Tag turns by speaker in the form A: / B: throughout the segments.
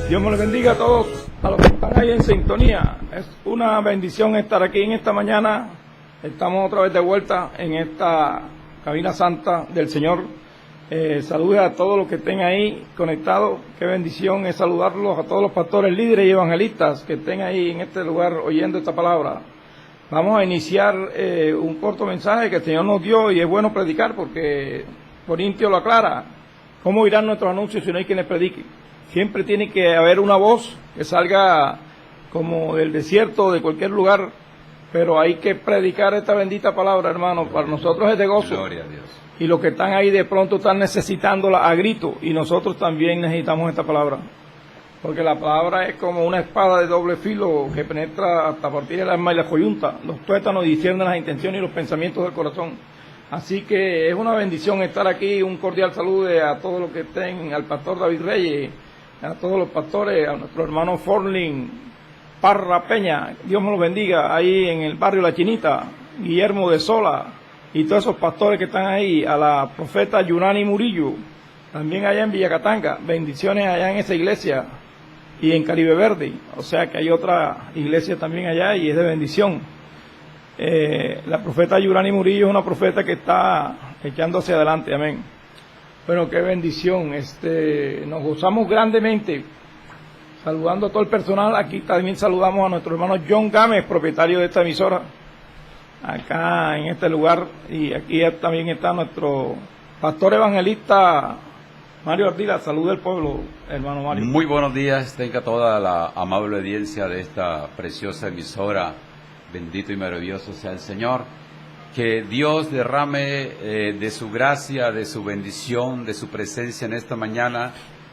A: Dios me los bendiga a todos, a los que están ahí en sintonía. Es una bendición estar aquí en esta mañana. Estamos otra vez de vuelta en esta cabina santa del Señor. Saludos a todos los que estén ahí conectados. Qué bendición es saludarlos a todos los pastores, líderes y evangelistas que estén ahí en este lugar oyendo esta palabra. Vamos a iniciar un corto mensaje que el Señor nos dio, y es bueno predicar porque Corintio lo aclara. ¿Cómo irán nuestros anuncios si no hay quien les predique? Siempre tiene que haber una voz que salga como del desierto, de cualquier lugar, pero hay que predicar esta bendita palabra, hermano. Para nosotros es de gozo.
B: Gloria a Dios.
A: Y los que están ahí de pronto están necesitándola a grito, y nosotros también necesitamos esta palabra. Porque la palabra es como una espada de doble filo que penetra hasta partir el alma y la coyunta, los tuétanos, y discierne las intenciones y los pensamientos del corazón. Así que es una bendición estar aquí. Un cordial saludo a todos los que estén, al pastor David Reyes, a todos los pastores, a nuestro hermano Forlin Parra Peña, Dios me los bendiga, ahí en el barrio La Chinita, Guillermo de Sola, y todos esos pastores que están ahí, a la profeta Yunani Murillo, también allá en Villacatanga, bendiciones allá en esa iglesia, y en Caribe Verde, o sea que hay otra iglesia también allá y es de bendición. La profeta Yurani Murillo es una profeta que está echando hacia adelante, amén. Bueno, qué bendición, nos gozamos grandemente, saludando a todo el personal. Aquí también saludamos a nuestro hermano John Gámez, propietario de esta emisora, acá en este lugar, y aquí también está nuestro pastor evangelista Mario Ardila. Salud del pueblo, hermano Mario.
B: Muy buenos días, tenga toda la amable audiencia de esta preciosa emisora. Bendito y maravilloso sea el Señor. Que Dios derrame de su gracia, de su bendición, de su presencia en esta mañana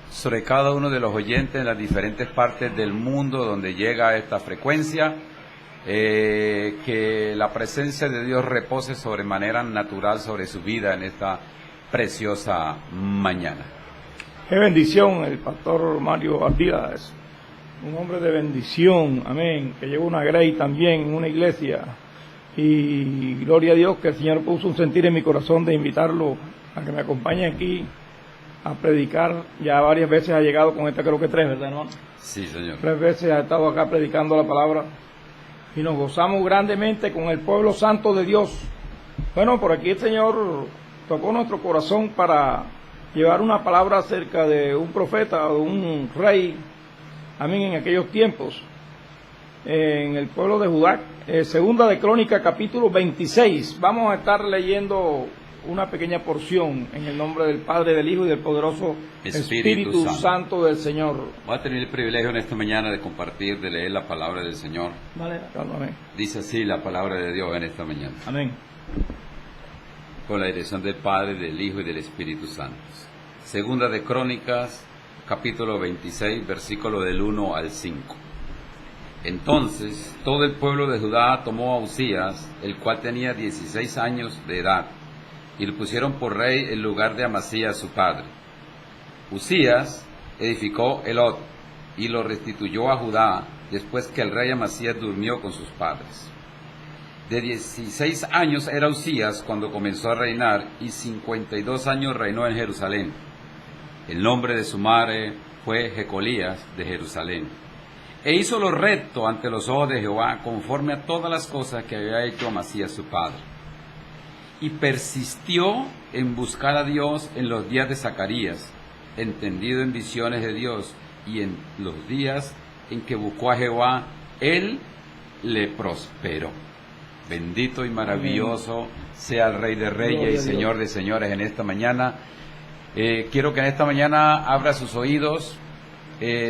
B: sobre cada uno de los oyentes en las diferentes partes del mundo donde llega esta frecuencia. Que la presencia de Dios repose sobre manera natural sobre su vida en esta preciosa mañana.
A: Qué bendición el pastor Mario Ardila, es un hombre de bendición, amén, que lleva una grey también en una iglesia, y gloria a Dios que el Señor puso un sentir en mi corazón de invitarlo a que me acompañe aquí a predicar. Ya varias veces ha llegado con esta, creo que 3, ¿verdad, hermano?
B: Sí, Señor.
A: 3 veces ha estado acá predicando la palabra, y nos gozamos grandemente con el pueblo santo de Dios. Bueno, por aquí el Señor tocó nuestro corazón para llevar una palabra acerca de un profeta o un rey, amén, en aquellos tiempos, en el pueblo de Judá. Segunda de Crónicas, capítulo 26. Vamos a estar leyendo una pequeña porción en el nombre del Padre, del Hijo y del poderoso Espíritu Santo del Señor.
B: Voy a tener el privilegio en esta mañana de compartir, de leer la palabra del Señor.
A: Vale, amén.
B: Dice así la palabra de Dios en esta mañana.
A: Amén.
B: Con la dirección del Padre, del Hijo y del Espíritu Santo. Segunda de Crónicas, capítulo 26, versículo del 1 al 5. Entonces todo el pueblo de Judá tomó a Uzías, el cual tenía 16 años de edad, y lo pusieron por rey en lugar de Amasías su padre. Uzías edificó Elot y lo restituyó a Judá después que el rey Amasías durmió con sus padres. De 16 años era Uzías cuando comenzó a reinar, y 52 años reinó en Jerusalén. El nombre de su madre fue Jecolías de Jerusalén. E hizo lo recto ante los ojos de Jehová, conforme a todas las cosas que había hecho Amasías su padre. Y persistió en buscar a Dios en los días de Zacarías, entendido en visiones de Dios, y en los días en que buscó a Jehová, él le prosperó. Bendito y maravilloso sea el Rey de Reyes y Señor de Señores en esta mañana. Quiero que en esta mañana abra sus oídos,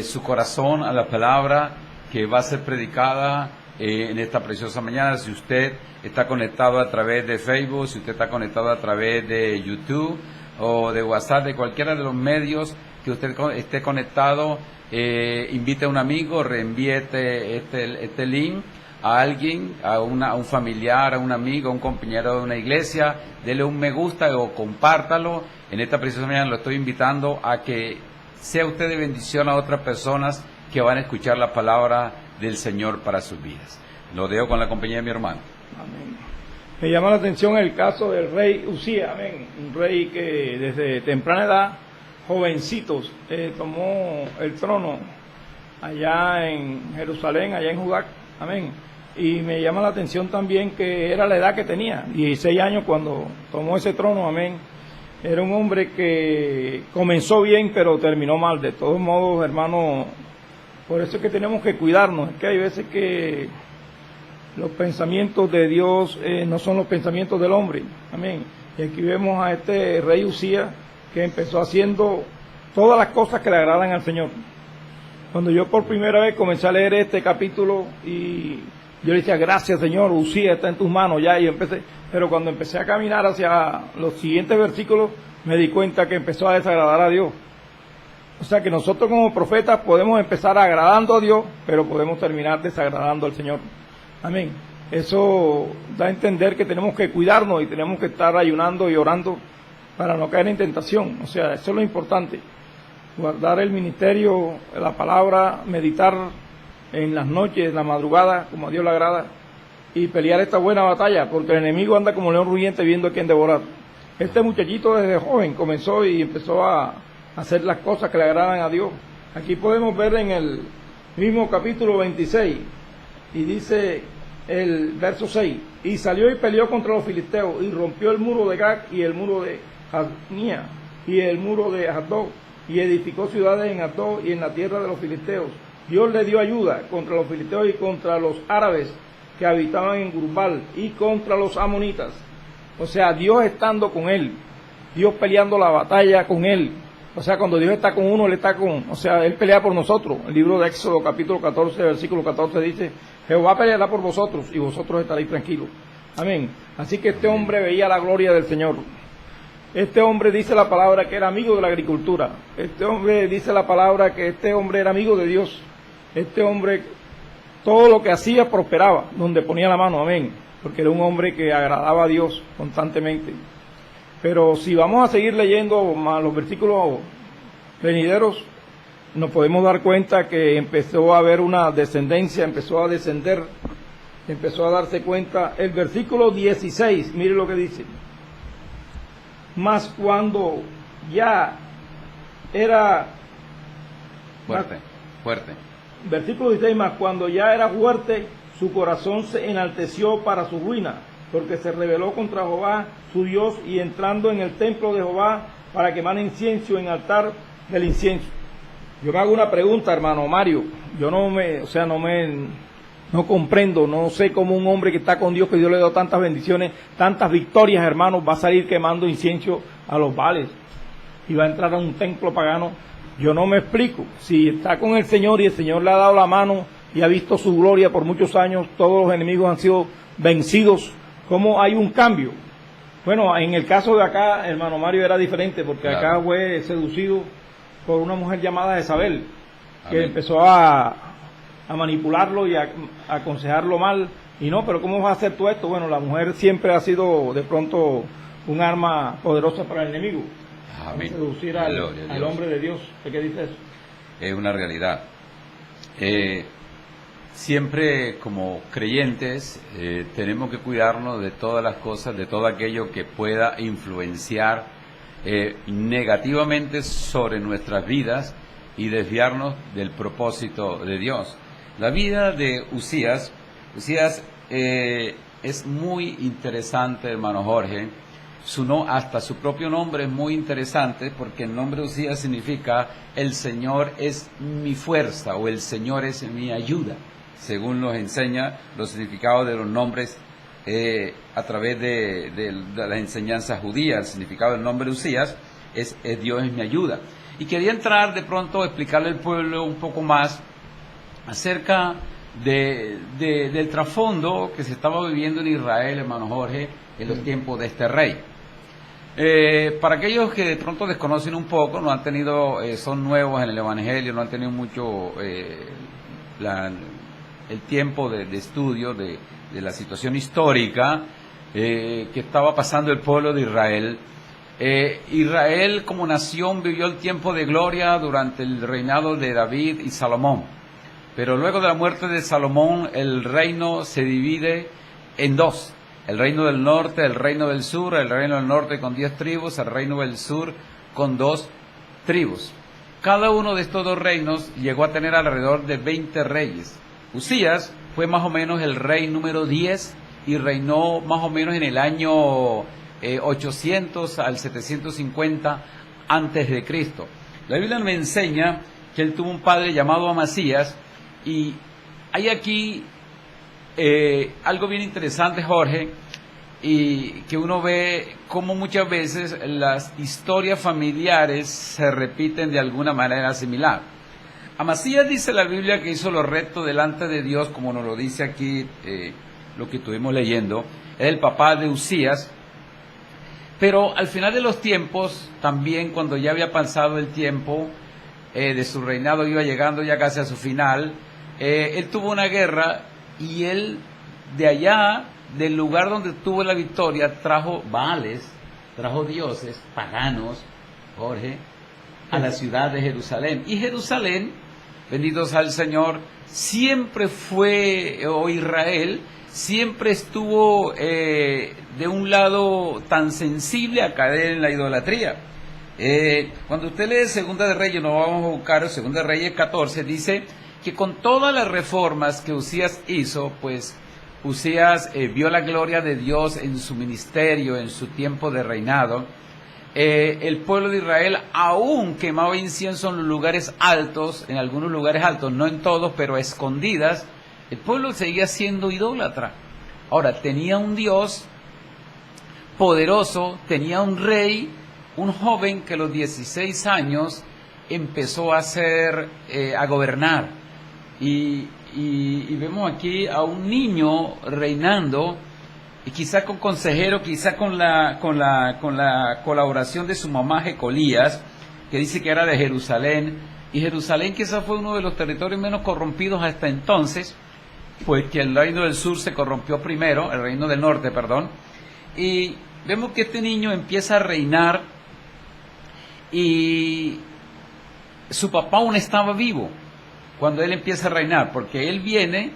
B: su corazón a la palabra que va a ser predicada en esta preciosa mañana. Si usted está conectado a través de Facebook, si usted está conectado a través de YouTube o de WhatsApp, de cualquiera de los medios que usted esté conectado, invite a un amigo, reenvíe este link a alguien, a un familiar, a un amigo, a un compañero de una iglesia, dele un me gusta o compártalo. En esta preciosa mañana lo estoy invitando a que sea usted de bendición a otras personas que van a escuchar la palabra del Señor para sus vidas. Lo dejo con la compañía de mi hermano.
A: Amén. Me llama la atención el caso del rey Uzías, amén, un rey que desde temprana edad, jovencitos, tomó el trono allá en Jerusalén, allá en Judá, amén. Y me llama la atención también que era la edad que tenía, 16 años cuando tomó ese trono, amén. Era un hombre que comenzó bien, pero terminó mal. De todos modos, hermano, por eso es que tenemos que cuidarnos. Es que hay veces que los pensamientos de Dios no son los pensamientos del hombre, amén. Y aquí vemos a este rey Usías que empezó haciendo todas las cosas que le agradan al Señor. Cuando yo por primera vez comencé a leer este capítulo y yo le decía, gracias Señor, Usías está en tus manos ya, y empecé, pero cuando empecé a caminar hacia los siguientes versículos, me di cuenta que empezó a desagradar a Dios. O sea que nosotros como profetas podemos empezar agradando a Dios, pero podemos terminar desagradando al Señor. Amén. Eso da a entender que tenemos que cuidarnos y tenemos que estar ayunando y orando para no caer en tentación. O sea, eso es lo importante. Guardar el ministerio, la palabra, meditar en las noches, en la madrugada, como a Dios le agrada, y pelear esta buena batalla, porque el enemigo anda como león rugiente viendo a quién devorar. Este muchachito desde joven comenzó y empezó a hacer las cosas que le agradan a Dios. Aquí podemos ver en el mismo capítulo 26, y dice el verso 6, y salió y peleó contra los filisteos, y rompió el muro de Gag y el muro de Jabnía, y el muro de Asdod, y edificó ciudades en Asdod y en la tierra de los filisteos. Dios le dio ayuda contra los filisteos y contra los árabes que habitaban en Gurbal y contra los amonitas. O sea, Dios estando con él, Dios peleando la batalla con él. O sea, cuando Dios está con uno, Él está con... O sea, Él pelea por nosotros. El libro de Éxodo, capítulo 14, versículo 14, dice, Jehová peleará por vosotros y vosotros estaréis tranquilos. Amén. Así que este hombre veía la gloria del Señor. Este hombre dice la palabra que era amigo de la agricultura. Este hombre dice la palabra que este hombre era amigo de Dios. Este hombre, todo lo que hacía prosperaba, donde ponía la mano, amén. Porque era un hombre que agradaba a Dios constantemente. Pero si vamos a seguir leyendo más los versículos venideros, nos podemos dar cuenta que empezó a haber una descendencia, empezó a descender, empezó a darse cuenta. El versículo 16, mire lo que dice. Mas cuando ya era...
B: Fuerte.
A: Versículo 16, mas cuando ya era fuerte, su corazón se enalteció para su ruina, porque se rebeló contra Jehová, su Dios, y entrando en el templo de Jehová para quemar incienso en altar del incienso. Yo me hago una pregunta, hermano Mario. Yo no comprendo, no sé cómo un hombre que está con Dios, que Dios le dio tantas bendiciones, tantas victorias, hermanos, va a salir quemando incienso a los Baales y va a entrar a un templo pagano. Yo no me explico. Si está con el Señor y el Señor le ha dado la mano y ha visto su gloria por muchos años, todos los enemigos han sido vencidos, ¿cómo hay un cambio? Bueno, en el caso de acá, hermano Mario, era diferente, porque acá fue seducido por una mujer llamada Jezabel, que empezó a manipularlo y a aconsejarlo mal. Y no, pero ¿cómo vas a hacer tú esto? Bueno, la mujer siempre ha sido de pronto un arma poderosa para el enemigo. Amén. Seducir al hombre de Dios. ¿Qué dice eso?
B: Es una realidad. Siempre como creyentes tenemos que cuidarnos de todas las cosas, de todo aquello que pueda influenciar negativamente sobre nuestras vidas y desviarnos del propósito de Dios. La vida de Usías es muy interesante, hermano Jorge. Hasta su propio nombre es muy interesante, porque el nombre de Usías significa el Señor es mi fuerza, o el Señor es mi ayuda, según nos enseña los significados de los nombres a través de las enseñanzas judías. El significado del nombre de Usías es Dios es mi ayuda. Y quería entrar de pronto a explicarle al pueblo un poco más acerca del trasfondo que se estaba viviendo en Israel, hermano Jorge, en los tiempos de este rey. Para aquellos que de pronto desconocen un poco, no han tenido, son nuevos en el Evangelio, no han tenido mucho el tiempo de estudio de la situación histórica que estaba pasando el pueblo de Israel. Israel como nación vivió el tiempo de gloria durante el reinado de David y Salomón, pero luego de la muerte de Salomón el reino se divide en dos: el reino del norte, el reino del sur. El reino del norte con 10 tribus, el reino del sur con 2 tribus. cada uno de estos dos reinos llegó a tener alrededor de 20 reyes. Usías fue más o menos el rey número 10 y reinó más o menos en el año 800 al 750 antes de Cristo. La Biblia me enseña que él tuvo un padre llamado Amasías, y hay aquí algo bien interesante, Jorge, y que uno ve cómo muchas veces las historias familiares se repiten de alguna manera similar. Amasías, dice la Biblia, que hizo lo recto delante de Dios, como nos lo dice aquí lo que estuvimos leyendo. Es el papá de Usías, pero al final de los tiempos, también cuando ya había pasado el tiempo de su reinado, iba llegando ya casi a su final, él tuvo una guerra, y él de allá, del lugar donde tuvo la victoria, trajo baales, trajo dioses paganos, Jorge, a la ciudad de Jerusalén. Y Jerusalén, bendito sea el Señor, siempre fue, o Israel, siempre estuvo de un lado tan sensible a caer en la idolatría. Cuando usted lee Segunda de Reyes, no vamos a buscar, Segunda de Reyes 14, dice que con todas las reformas que Usías hizo, pues Usías vio la gloria de Dios en su ministerio, en su tiempo de reinado. El pueblo de Israel aún quemaba incienso en los lugares altos, en algunos lugares altos, no en todos, pero a escondidas. El pueblo seguía siendo idólatra. Ahora, tenía un Dios poderoso, tenía un rey, un joven que a los 16 años empezó a gobernar. Y vemos aquí a un niño reinando, y quizá con consejero, quizá con la colaboración de su mamá Jecolías, que dice que era de Jerusalén, y Jerusalén quizá fue uno de los territorios menos corrompidos hasta entonces, pues que el reino del sur se corrompió primero, el reino del norte, perdón, y vemos que este niño empieza a reinar, y su papá aún estaba vivo cuando él empieza a reinar, porque él viene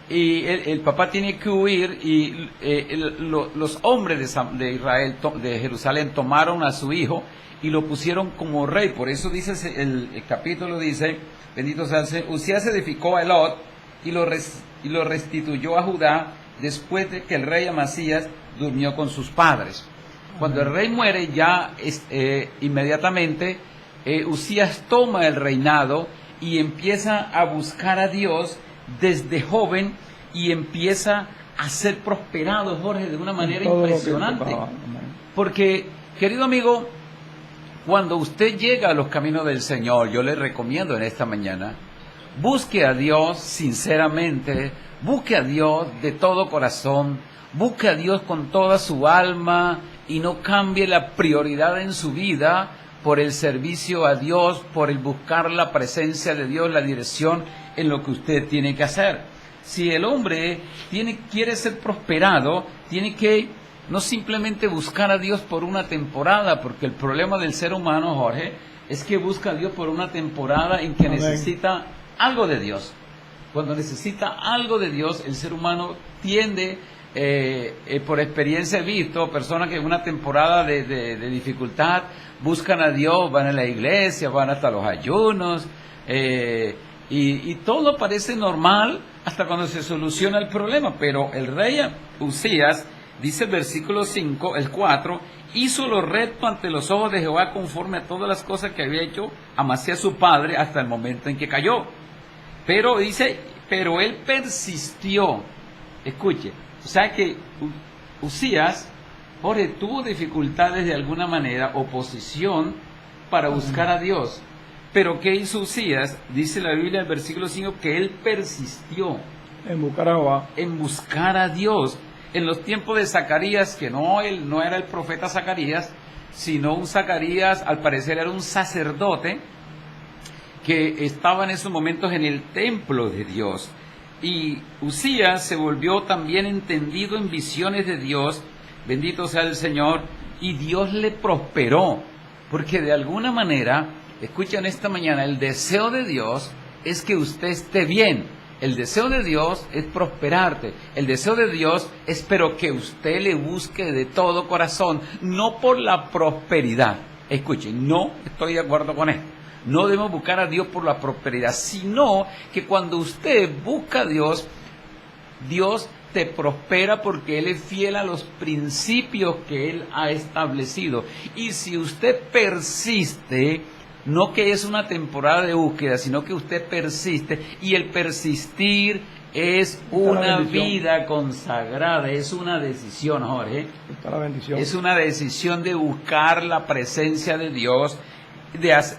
B: y el papá tiene que huir, y los hombres de Israel, de Jerusalén, tomaron a su hijo y lo pusieron como rey. Por eso dice el capítulo, dice, bendito sea, Usías edificó a Elot y lo restituyó a Judá después de que el rey Amasías durmió con sus padres. Cuando el rey muere, ya inmediatamente Usías toma el reinado y empieza a buscar a Dios desde joven, y empieza a ser prosperado, Jorge, de una manera impresionante. Porque, querido amigo, cuando usted llega a los caminos del Señor, yo le recomiendo en esta mañana, busque a Dios sinceramente, busque a Dios de todo corazón, busque a Dios con toda su alma, y no cambie la prioridad en su vida por el servicio a Dios, por el buscar la presencia de Dios, la dirección en lo que usted tiene que hacer. Si el hombre quiere ser prosperado, tiene que no simplemente buscar a Dios por una temporada, porque el problema del ser humano, Jorge, es que busca a Dios por una temporada en que necesita algo de Dios. Cuando necesita algo de Dios, el ser humano tiende, por experiencia he visto, personas que en una temporada de dificultad buscan a Dios, van a la iglesia, van hasta los ayunos, y todo parece normal hasta cuando se soluciona el problema. Pero el rey Usías, dice el versículo 5, el 4, hizo lo recto ante los ojos de Jehová, conforme a todas las cosas que había hecho Amasías su padre hasta el momento en que cayó. Pero dice, pero él persistió. Escuche, o sea que Usías, Jorge, tuvo dificultades de alguna manera, oposición para buscar a Dios. Pero ¿qué hizo Usías? Dice la Biblia en el versículo 5 que él persistió
A: en buscar a Jehová,
B: en buscar a Dios. En los tiempos de Zacarías, que él no era el profeta Zacarías, sino un Zacarías, al parecer era un sacerdote que estaba en esos momentos en el templo de Dios. Y Usías se volvió también entendido en visiones de Dios, bendito sea el Señor, y Dios le prosperó, porque de alguna manera, escuchen esta mañana, el deseo de Dios es que usted esté bien. El deseo de Dios es prosperarte. El deseo de Dios es pero que usted le busque de todo corazón, no por la prosperidad. Escuchen, no estoy de acuerdo con esto. no debemos buscar a Dios por la prosperidad, sino que cuando usted busca a Dios, Dios te prospera porque Él es fiel a los principios que Él ha establecido. Y si usted persiste, no que es una temporada de búsqueda, sino que usted persiste, y el persistir es una vida consagrada, es una decisión, Jorge.
A: Está la bendición.
B: Es una decisión de buscar la presencia de Dios,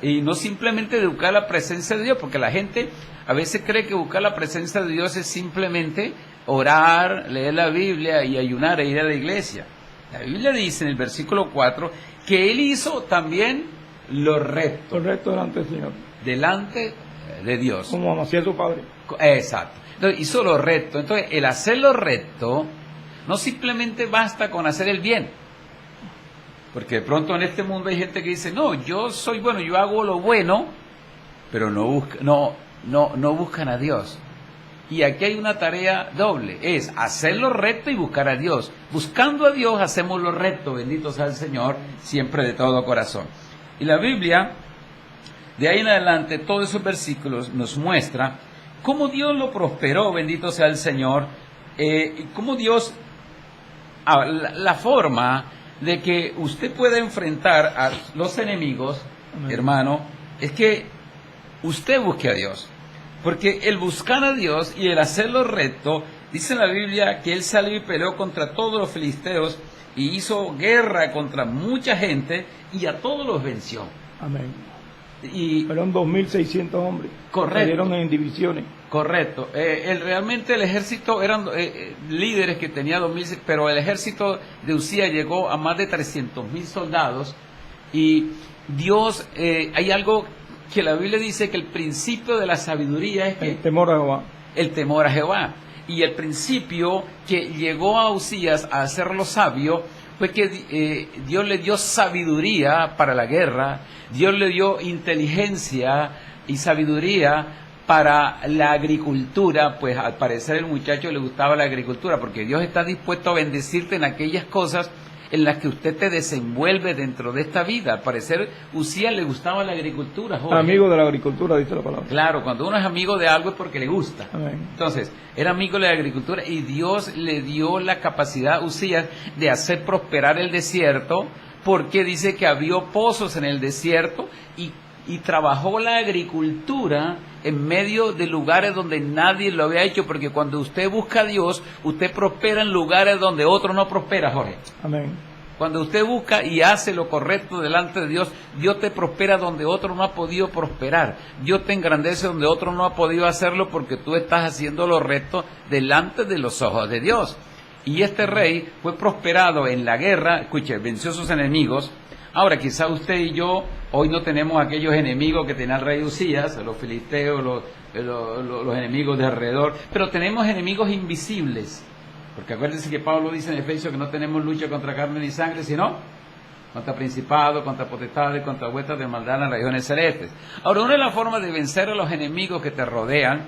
B: y no simplemente de buscar la presencia de Dios, porque la gente a veces cree que buscar la presencia de Dios es simplemente orar, leer la Biblia y ayunar e ir a la iglesia. La Biblia dice en el versículo 4 que Él hizo también lo recto.
A: Correcto delante del Señor.
B: Delante de Dios.
A: Como hacía su padre.
B: Exacto. Entonces hizo lo recto. Entonces el hacer lo recto no simplemente basta con hacer el bien. Porque de pronto en este mundo hay gente que dice, no, yo soy bueno, yo hago lo bueno, pero no buscan a Dios. Y aquí hay una tarea doble, es hacer lo recto y buscar a Dios. Buscando a Dios hacemos lo recto, bendito sea el Señor, siempre de todo corazón. Y la Biblia, de ahí en adelante, todos esos versículos nos muestra cómo Dios lo prosperó, bendito sea el Señor, y cómo Dios, la forma de que usted pueda enfrentar a los enemigos, amén, hermano, es que usted busque a Dios. Porque el buscar a Dios y el hacer lo recto, dice en la Biblia que Él salió y peleó contra todos los filisteos y hizo guerra contra mucha gente y a todos los venció.
A: Amén.
B: Y
A: fueron 2.600 hombres.
B: Correcto.
A: Salieron en divisiones.
B: Correcto. Realmente el ejército eran líderes que tenía 2.000, pero el ejército de Usías llegó a más de 300.000 soldados. Y Dios, hay algo que la Biblia dice que el principio de la sabiduría es que
A: el temor a Jehová.
B: El temor a Jehová. Y el principio que llegó a Usías a hacerlo sabio fue que Dios le dio sabiduría para la guerra, Dios le dio inteligencia y sabiduría para la agricultura. Pues al parecer el muchacho le gustaba la agricultura, porque Dios está dispuesto a bendecirte en aquellas cosas en las que usted te desenvuelve dentro de esta vida. Al parecer Usías le gustaba la agricultura, Jorge.
A: Amigo de la agricultura, dice la palabra.
B: Claro, cuando uno es amigo de algo es porque le gusta.
A: Amén.
B: Entonces, era amigo de la agricultura y Dios le dio la capacidad a Usías de hacer prosperar el desierto, porque dice que abrió pozos en el desierto y trabajó la agricultura en medio de lugares donde nadie lo había hecho, porque cuando usted busca a Dios, usted prospera en lugares donde otro no prospera, Jorge.
A: Amén.
B: Cuando usted busca y hace lo correcto delante de Dios, Dios te prospera donde otro no ha podido prosperar. Dios te engrandece donde otro no ha podido hacerlo, porque tú estás haciendo lo recto delante de los ojos de Dios. Y este rey fue prosperado en la guerra, escuche, venció a sus enemigos. Ahora, quizá usted y yo hoy no tenemos aquellos enemigos que tenía el rey Usías, los filisteos, los enemigos de alrededor, pero tenemos enemigos invisibles. Porque acuérdense que Pablo dice en Efesios que no tenemos lucha contra carne ni sangre, sino contra principados, contra potestades, contra huestes de maldad en las regiones celestes. Ahora, una de las formas de vencer a los enemigos que te rodean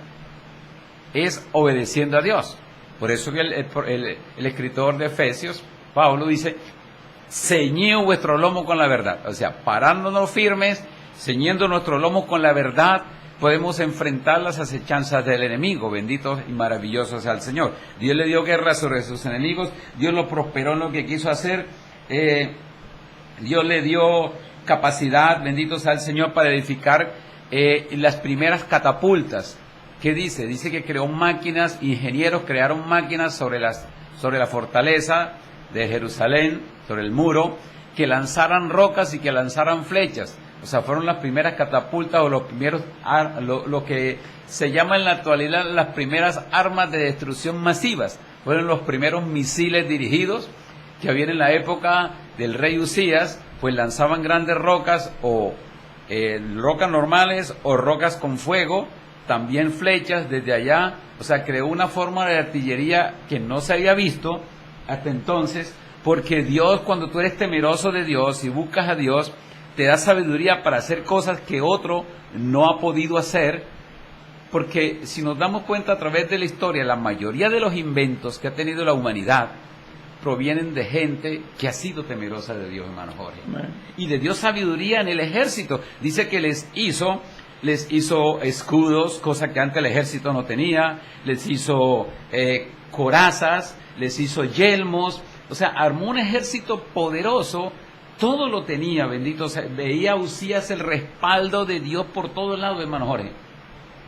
B: es obedeciendo a Dios. Por eso que el escritor de Efesios, Pablo, dice: ceñid vuestro lomo con la verdad. O sea, parándonos firmes, ceñiendo nuestro lomo con la verdad, podemos enfrentar las acechanzas del enemigo. Bendito y maravilloso sea el Señor. Dios le dio guerra sobre sus enemigos, Dios lo prosperó en lo que quiso hacer, Dios le dio capacidad, bendito sea el Señor, para edificar las primeras catapultas. ¿Qué dice? Dice que creó máquinas, ingenieros crearon máquinas sobre la fortaleza de Jerusalén, sobre el muro, que lanzaran rocas y que lanzaran flechas. O sea, fueron las primeras catapultas, o los primeros, lo que se llama en la actualidad las primeras armas de destrucción masivas. Fueron los primeros misiles dirigidos que había en la época del rey Usías, pues lanzaban grandes rocas, o rocas normales o rocas con fuego, también flechas desde allá. O sea, creó una forma de artillería que no se había visto hasta entonces, porque Dios, cuando tú eres temeroso de Dios y buscas a Dios, te da sabiduría para hacer cosas que otro no ha podido hacer. Porque si nos damos cuenta a través de la historia, la mayoría de los inventos que ha tenido la humanidad provienen de gente que ha sido temerosa de Dios, hermano Jorge.
A: Amén.
B: Y le dio sabiduría en el ejército. Dice que les hizo escudos, cosa que antes el ejército no tenía, les hizo corazas, les hizo yelmos, o sea, armó un ejército poderoso, todo lo tenía, bendito sea. Veía a Usías el respaldo de Dios por todos lados, hermano Jorge,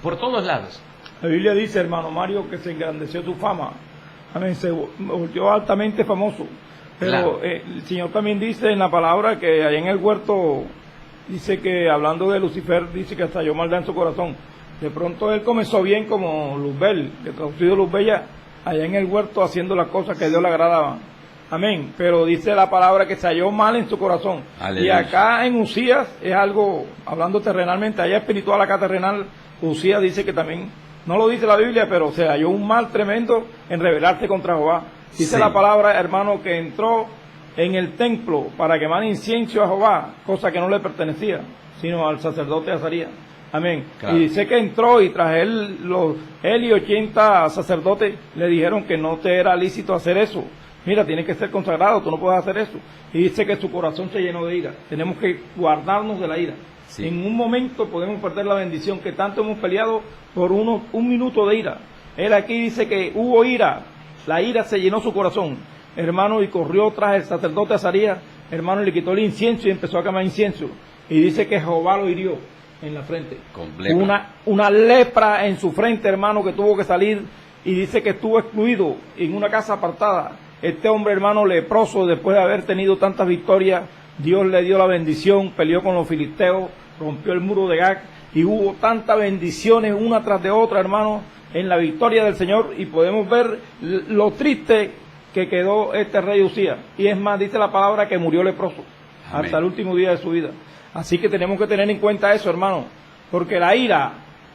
B: por todos lados.
A: La Biblia dice, hermano Mario, que se engrandeció su fama. Amén, se volvió altamente famoso. Pero
B: Claro.
A: El Señor también dice en la palabra que allá en el huerto, dice que hablando de Lucifer, dice que estalló maldad en su corazón. De pronto él comenzó bien como Luzbel, que traducido Luzbella, allá en el huerto haciendo las cosas que a Dios le agradaban. Amén. Pero dice la palabra que estalló mal en su corazón.
B: Aleluya.
A: Y acá en Usías es algo, hablando terrenalmente, allá espiritual, acá terrenal, Usías dice que también, no lo dice la Biblia, pero se halló un mal tremendo en rebelarse contra Jehová. Dice
B: Sí.
A: la palabra, hermano, que entró en el templo para quemar incienso a Jehová, cosa que no le pertenecía, sino al sacerdote Azarías. Amén.
B: Claro.
A: Y dice que entró y tras él, él y 80 sacerdotes le dijeron que no te era lícito hacer eso. Mira, tienes que ser consagrado, tú no puedes hacer eso. Y dice que su corazón se llenó de ira. Tenemos que guardarnos de la ira.
B: Sí.
A: En un momento podemos perder la bendición que tanto hemos peleado por un minuto de ira. Él aquí dice que hubo ira, la ira se llenó su corazón, hermano, y corrió tras el sacerdote Azarías, hermano, y le quitó el incienso y empezó a quemar incienso. Y dice que Jehová lo hirió en la frente.
B: Con lepra.
A: Una lepra en su frente, hermano, que tuvo que salir, y dice que estuvo excluido en una casa apartada. Este hombre, hermano, leproso, después de haber tenido tantas victorias, Dios le dio la bendición, peleó con los filisteos, rompió el muro de Gag, y hubo tantas bendiciones una tras de otra, hermano, en la victoria del Señor, y podemos ver lo triste que quedó este rey Usías. Y es más, dice la palabra que murió leproso.
B: Amén.
A: Hasta el último día de su vida. Así que tenemos que tener en cuenta eso, hermano, porque la ira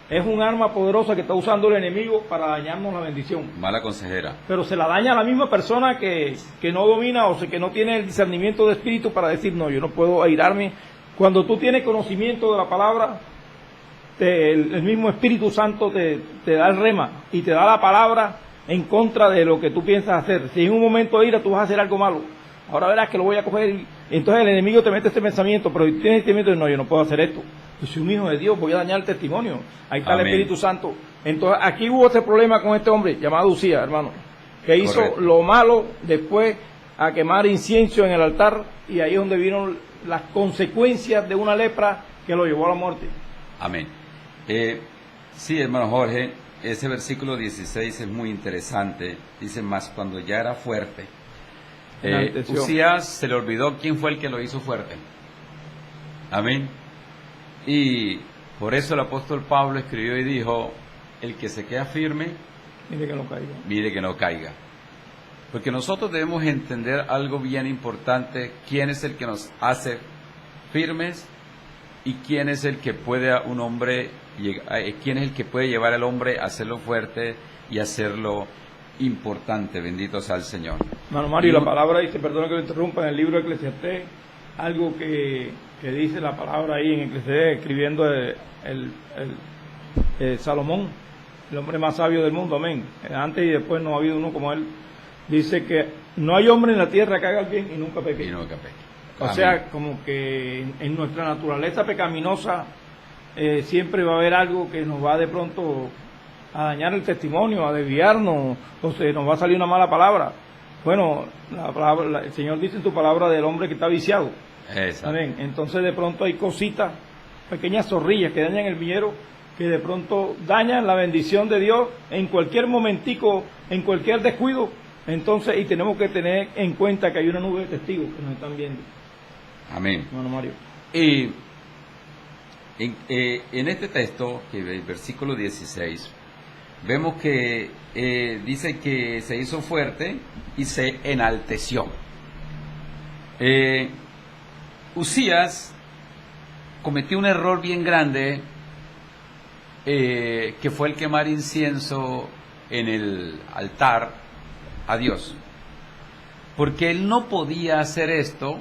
A: es un arma poderosa que está usando el enemigo para dañarnos la bendición.
B: Mala consejera.
A: Pero se la daña a la misma persona que no domina, o sea, que no tiene el discernimiento de espíritu para decir, no, yo no puedo airarme. Cuando tú tienes conocimiento de la palabra, el mismo Espíritu Santo te da el rema y te da la palabra en contra de lo que tú piensas hacer. Si en un momento de ira tú vas a hacer algo malo, ahora verás que lo voy a coger. Entonces el enemigo te mete este pensamiento, pero si tienes sentimiento de, no, yo no puedo hacer esto. Yo soy un hijo de Dios, voy a dañar el testimonio. Ahí está
B: Amén.
A: el Espíritu Santo. Entonces aquí hubo este problema con este hombre llamado Usías, hermano, que hizo
B: Correcto.
A: lo malo después a quemar incienso en el altar, y ahí es donde vino las consecuencias de una lepra que lo llevó a la muerte.
B: Amén. Sí, hermano Jorge, ese versículo 16 es muy interesante. Dice, más cuando ya era fuerte.
A: Enalteció.
B: Usías se le olvidó quién fue el que lo hizo fuerte. Amén. Y por eso el apóstol Pablo escribió y dijo, el que se queda firme,
A: Mire que no caiga.
B: mire que no caiga. Porque nosotros debemos entender algo bien importante, quién es el que nos hace firmes y quién es el que puede a un hombre, quién es el que puede llevar al hombre a hacerlo fuerte y hacerlo importante. Bendito sea el Señor.
A: Hermano Mario, la palabra dice, perdona que lo interrumpa, en el libro de Eclesiastés, algo que dice la palabra ahí en Eclesiastés, escribiendo Salomón, el hombre más sabio del mundo, amén. Antes y después no ha habido uno como él. Dice que no hay hombre en la tierra que haga el bien y nunca peque.
B: Y no peque.
A: O
B: Amén.
A: sea, como que en nuestra naturaleza pecaminosa siempre va a haber algo que nos va de pronto a dañar el testimonio, a desviarnos, o se nos va a salir una mala palabra. Bueno, el Señor dice en tu palabra del hombre que está viciado.
B: Exacto.
A: Amén. Entonces de pronto hay cositas, pequeñas zorrillas que dañan el viñero, que de pronto dañan la bendición de Dios en cualquier momentico, en cualquier descuido. Entonces, y tenemos que tener en cuenta que hay una nube de testigos que nos están viendo.
B: Amén.
A: Hermano Mario.
B: Y en este texto, que el versículo 16, vemos que dice que se hizo fuerte y se enalteció. Usías cometió un error bien grande, que fue el quemar incienso en el altar a Dios. Porque él no podía hacer esto,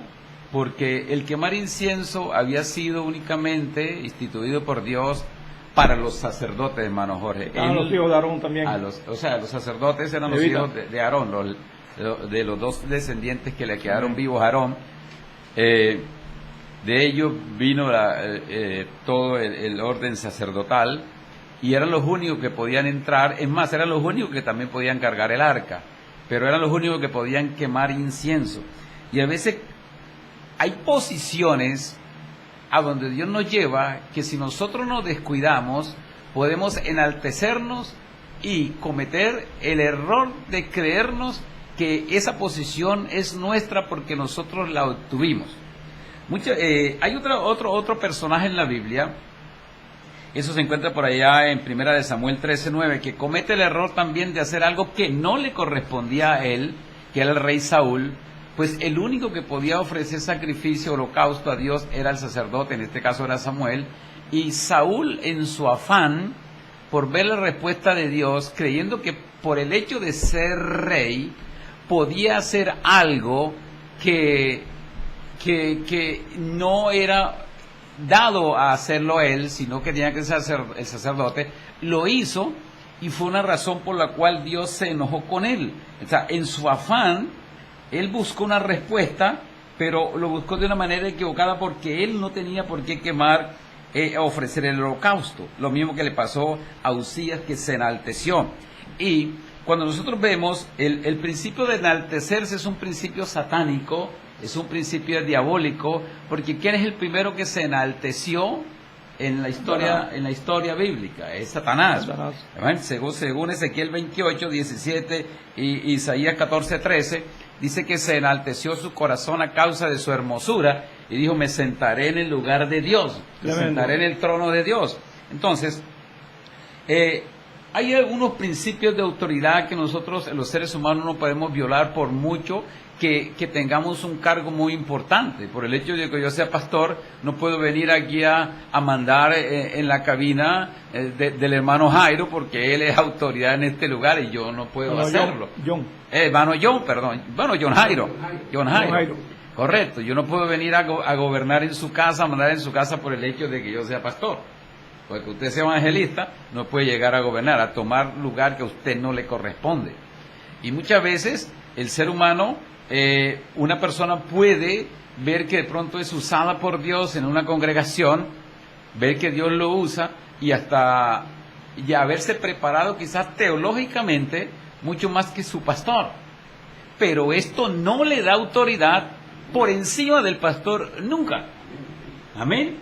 B: porque el quemar incienso había sido únicamente instituido por Dios para los sacerdotes, hermano Jorge.
A: Estaban los hijos de Aarón también.
B: O sea, los sacerdotes eran los
A: Levita.
B: hijos de Aarón, de los dos descendientes que le quedaron vivos a Aarón. De ellos vino todo el orden sacerdotal, y eran los únicos que podían entrar. Es más, eran los únicos que también podían cargar el arca, pero eran los únicos que podían quemar incienso. Y a veces hay posiciones a donde Dios nos lleva que si nosotros nos descuidamos podemos enaltecernos y cometer el error de creernos que esa posición es nuestra porque nosotros la obtuvimos. Hay otro personaje en la Biblia, eso se encuentra por allá en 1 Samuel 13:9, que comete el error también de hacer algo que no le correspondía a él, que era el rey Saúl. Pues el único que podía ofrecer sacrificio, holocausto a Dios era el sacerdote, en este caso era Samuel, y Saúl, en su afán por ver la respuesta de Dios, creyendo que por el hecho de ser rey podía hacer algo que no era dado a hacerlo él, sino que tenía que ser el sacerdote, lo hizo, y fue una razón por la cual Dios se enojó con él. O sea, en su afán, él buscó una respuesta, pero lo buscó de una manera equivocada porque él no tenía por qué ofrecer el holocausto. Lo mismo que le pasó a Usías, que se enalteció. Y cuando nosotros vemos, el principio de enaltecerse es un principio satánico, es un principio diabólico, porque ¿quién es el primero que se enalteció en la historia bíblica? Es Satanás. Según Ezequiel 28:17 y Isaías 14:13, dice que se enalteció su corazón a causa de su hermosura y dijo: me sentaré en el lugar de Dios, me sentaré en el trono de Dios. Entonces, hay algunos principios de autoridad que nosotros, los seres humanos, no podemos violar por mucho que tengamos un cargo muy importante. Por el hecho de que yo sea pastor, no puedo venir aquí a mandar en la cabina del hermano Jairo, porque él es autoridad en este lugar y yo no puedo hacerlo. John Jairo. Correcto, yo no puedo venir a gobernar en su casa, a mandar en su casa por el hecho de que yo sea pastor. Porque usted sea evangelista, no puede llegar a gobernar, a tomar lugar que a usted no le corresponde. Y muchas veces el ser humano, una persona puede ver que de pronto es usada por Dios en una congregación, ver que Dios lo usa y hasta ya haberse preparado quizás teológicamente mucho más que su pastor. Pero esto no le da autoridad por encima del pastor nunca. Amén.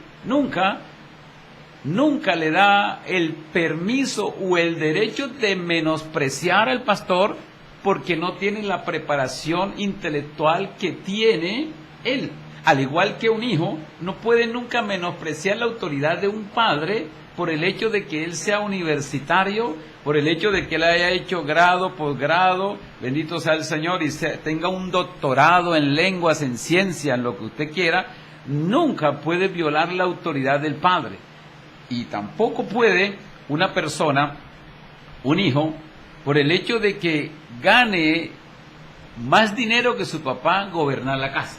B: Nunca le da el permiso o el derecho de menospreciar al pastor porque no tiene la preparación intelectual que tiene él. Al igual que un hijo, no puede nunca menospreciar la autoridad de un padre por el hecho de que él sea universitario, por el hecho de que él haya hecho grado, posgrado, bendito sea el Señor, y tenga un doctorado en lenguas, en ciencia, en lo que usted quiera. Nunca puede violar la autoridad del padre. Y tampoco puede una persona, un hijo, por el hecho de que gane más dinero que su papá, gobernar la casa.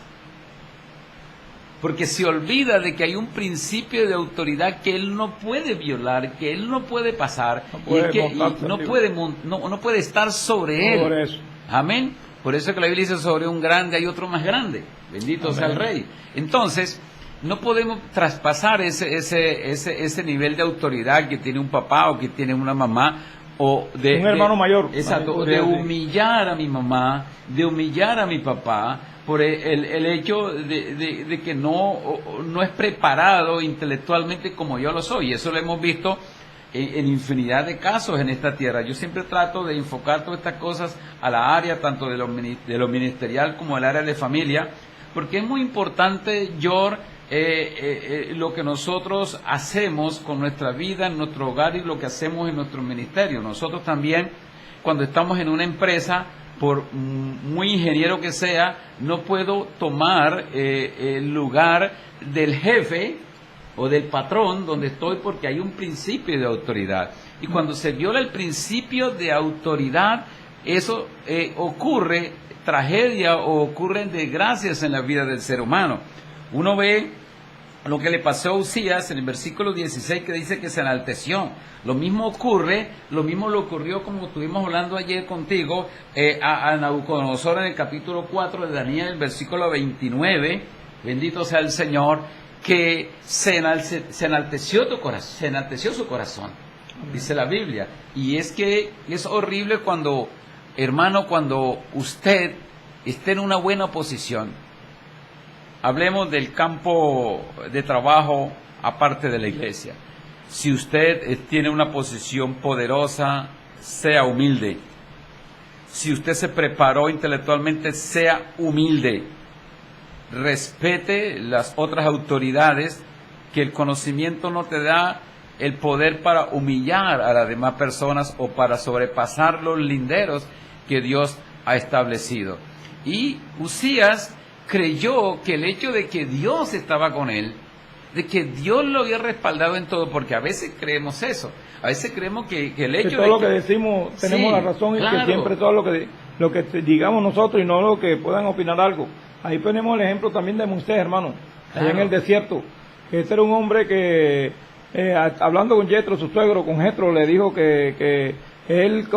B: Porque se olvida de que hay un principio de autoridad que él no puede violar, que él no puede pasar, no puede estar sobre él. Eso. Amén. Por eso que la Biblia dice: sobre un grande hay otro más grande. Bendito sea el Rey. Entonces, no podemos traspasar ese nivel de autoridad que tiene un papá o que tiene una mamá, o de
A: un hermano mayor.
B: Exacto, de humillar a mi mamá, de humillar a mi papá por el hecho de que no es preparado intelectualmente como yo lo soy. Y eso lo hemos visto en infinidad de casos en esta tierra. Yo siempre trato de enfocar todas estas cosas a la área tanto de lo ministerial como el área de familia, porque es muy importante, George, lo que nosotros hacemos con nuestra vida en nuestro hogar y lo que hacemos en nuestro ministerio. Nosotros también, cuando estamos en una empresa, por muy ingeniero que sea, no puedo tomar el lugar del jefe o del patrón donde estoy, porque hay un principio de autoridad. Y cuando se viola el principio de autoridad, eso ocurre tragedia o ocurren desgracias en la vida del ser humano. Uno ve lo que le pasó a Usías en el versículo 16, que dice que se enalteció. Lo mismo le ocurrió, como estuvimos hablando ayer contigo, a Nabucodonosor en el capítulo 4 de Daniel, el versículo 29, bendito sea el Señor, que se enalteció su corazón, dice la Biblia. Y es que es horrible cuando, hermano, cuando usted esté en una buena posición. Hablemos del campo de trabajo aparte de la iglesia. Si usted tiene una posición poderosa, sea humilde. Si usted se preparó intelectualmente, sea humilde. Respete las otras autoridades, que el conocimiento no te da el poder para humillar a las demás personas o para sobrepasar los linderos que Dios ha establecido. Y Usías creyó que el hecho de que Dios estaba con él, de que Dios lo había respaldado en todo, porque a veces creemos eso, a veces creemos que el hecho
A: que todo
B: de
A: lo que decimos tenemos la razón,
B: claro,
A: y que siempre todo lo que digamos nosotros y no lo que puedan opinar algo. Ahí ponemos el ejemplo también de Moisés, hermano, allá en el desierto, que este era un hombre que hablando con Yetro, su suegro, con Jetro, le dijo que él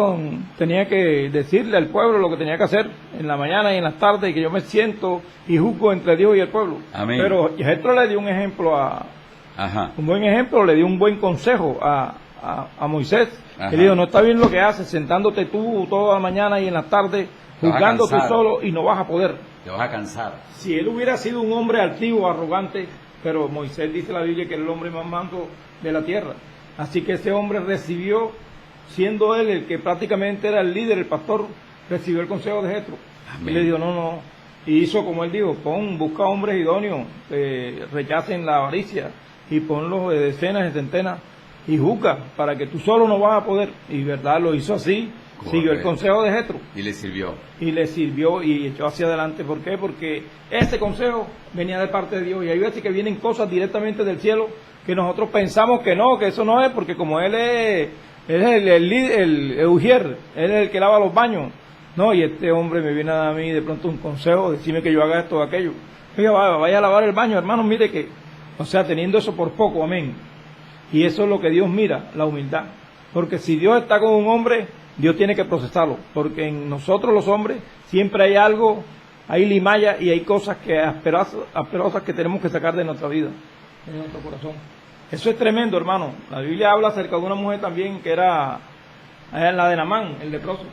A: tenía que decirle al pueblo lo que tenía que hacer en la mañana y en las tardes, y que yo me siento y juzgo entre Dios y el pueblo.
B: Amén.
A: Pero Jetro le dio un ejemplo un buen ejemplo, le dio un buen consejo a Moisés.
B: Ajá.
A: Que le dijo, no está bien lo que haces, sentándote tú toda la mañana y en las tardes, juzgando tú solo, y no vas a poder.
B: Te vas a cansar.
A: Si él hubiera sido un hombre altivo, arrogante, pero Moisés dice la Biblia que era el hombre más manso de la tierra. Así que ese hombre recibió, siendo él el que prácticamente era el líder, el pastor, recibió el consejo de Jetro. Y le dijo, no, y hizo como él dijo, busca hombres idóneos, rechacen la avaricia, y ponlos de decenas, de centenas, y juzga, para que tú solo no vas a poder. Y verdad, lo hizo así. Correcto. Siguió el consejo de Jetro.
B: Y le sirvió.
A: Y le sirvió y echó hacia adelante. ¿Por qué? Porque ese consejo venía de parte de Dios. Y hay veces que vienen cosas directamente del cielo que nosotros pensamos que no, que eso no es, porque como él es el Ujier, él es el que lava los baños. No, y este hombre me viene a mí de pronto un consejo, decirme que yo haga esto o aquello. Oiga, vaya a lavar el baño, hermano, mire que, o sea, teniendo eso por poco, amén. Y eso es lo que Dios mira, la humildad. Porque si Dios está con un hombre, Dios tiene que procesarlo, porque en nosotros los hombres siempre hay algo, hay limalla y hay cosas que asperosas que tenemos que sacar de nuestra vida, de nuestro corazón. Eso es tremendo, hermano. La Biblia habla acerca de una mujer también que era la de Naamán, el leproso.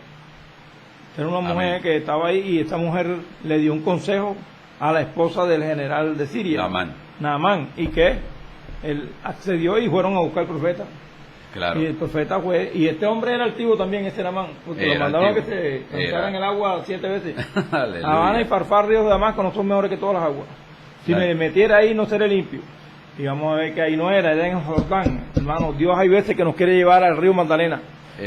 A: Era una mujer que estaba ahí, y esta mujer le dio un consejo a la esposa del general de Siria, Naamán, y que él accedió y fueron a buscar al profeta.
B: Claro.
A: Y el profeta fue, y este hombre era altivo también, ese Naamán, porque lo mandaron a que se cansaran en el agua 7 veces. Habana y Farfar, ríos de Damasco no son mejores que todas las aguas. Si me metiera ahí no seré limpio. Y vamos a ver que ahí no era en Jordán. Hermano, Dios hay veces que nos quiere llevar al río Magdalena.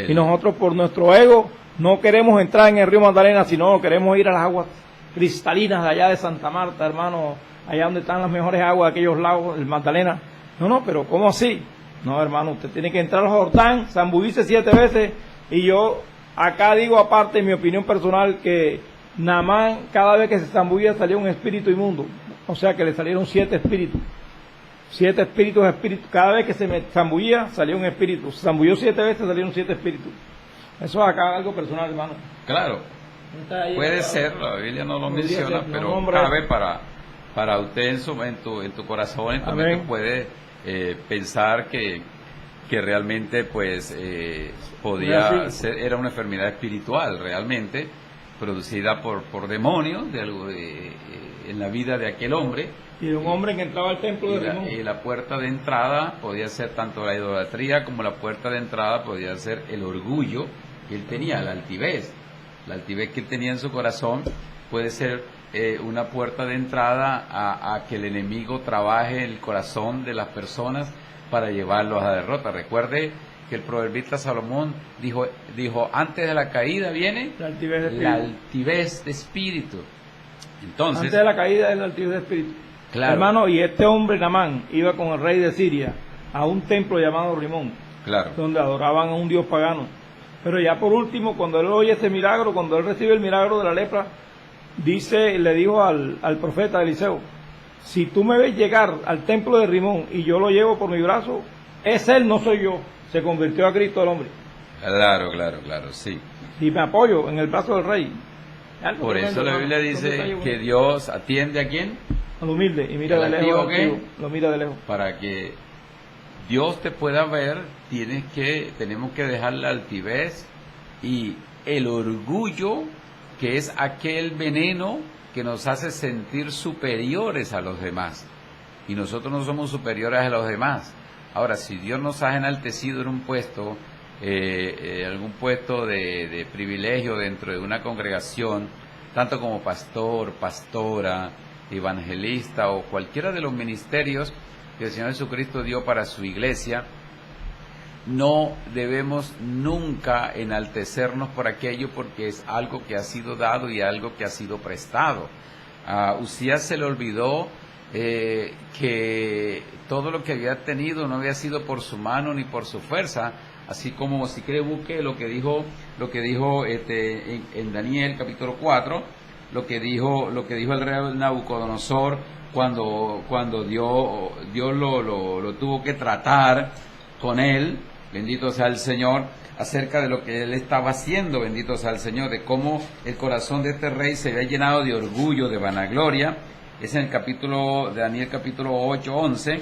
A: Y nosotros por nuestro ego no queremos entrar en el río Magdalena, sino queremos ir a las aguas cristalinas de allá de Santa Marta, hermano, allá donde están las mejores aguas de aquellos lagos, el Magdalena. No, pero ¿cómo así? No, hermano, usted tiene que entrar al Jordán, zambullirse 7 veces, y yo acá digo aparte, en mi opinión personal, que Naamán cada vez que se zambullía salía un espíritu inmundo, o sea que le salieron 7 espíritus. 7 espíritus, cada vez que se zambullía salía un espíritu, se zambulló 7 veces, salieron 7 espíritus. Eso es acá algo personal, hermano.
B: Claro, puede ser, la Biblia no lo menciona, pero cabe para usted en tu corazón, en tu mente puede pensar que realmente pues podía ser, era una enfermedad espiritual realmente, producida por demonios de algo en la vida de aquel hombre.
A: Y de un hombre que entraba al templo de Rimón.
B: Y la puerta de entrada podía ser tanto la idolatría, como la puerta de entrada podía ser el orgullo que él tenía, la altivez que él tenía en su corazón. Puede ser una puerta de entrada a que el enemigo trabaje en el corazón de las personas para llevarlos a derrota. Recuerde que el proverbista Salomón dijo antes de la caída viene la altivez de espíritu. Entonces,
A: antes de la caída es la altivez de espíritu.
B: Claro.
A: Hermano, y este hombre Naamán iba con el rey de Siria a un templo llamado Rimón,
B: claro,
A: donde adoraban a un dios pagano. Pero ya por último, cuando él oye ese milagro, cuando él recibe el milagro de la lepra, le dijo al profeta Eliseo, si tú me ves llegar al templo de Rimón y yo lo llevo por mi brazo, es él, no soy yo. Se convirtió a Cristo el hombre.
B: Claro, claro, claro, sí.
A: Y me apoyo en el brazo del rey. Algo
B: Por eso la Biblia dice que Dios atiende a quién.
A: Al humilde y mira de lejos. Lo mira de lejos.
B: Para que Dios te pueda ver, tenemos que dejar la altivez y el orgullo, que es aquel veneno que nos hace sentir superiores a los demás. Y nosotros no somos superiores a los demás. Ahora, si Dios nos ha enaltecido en un puesto, algún puesto de privilegio dentro de una congregación, tanto como pastor, pastora, evangelista o cualquiera de los ministerios que el Señor Jesucristo dio para su iglesia, no debemos nunca enaltecernos por aquello, porque es algo que ha sido dado y algo que ha sido prestado. A Usías se le olvidó que todo lo que había tenido no había sido por su mano ni por su fuerza, así como si quiere busque lo que dijo en Daniel capítulo 4, lo que dijo el rey Nabucodonosor cuando Dios lo tuvo que tratar con él, bendito sea el Señor, acerca de lo que él estaba haciendo, bendito sea el Señor, de cómo el corazón de este rey se había llenado de orgullo, de vanagloria. Es en el capítulo de Daniel, capítulo 8, 11,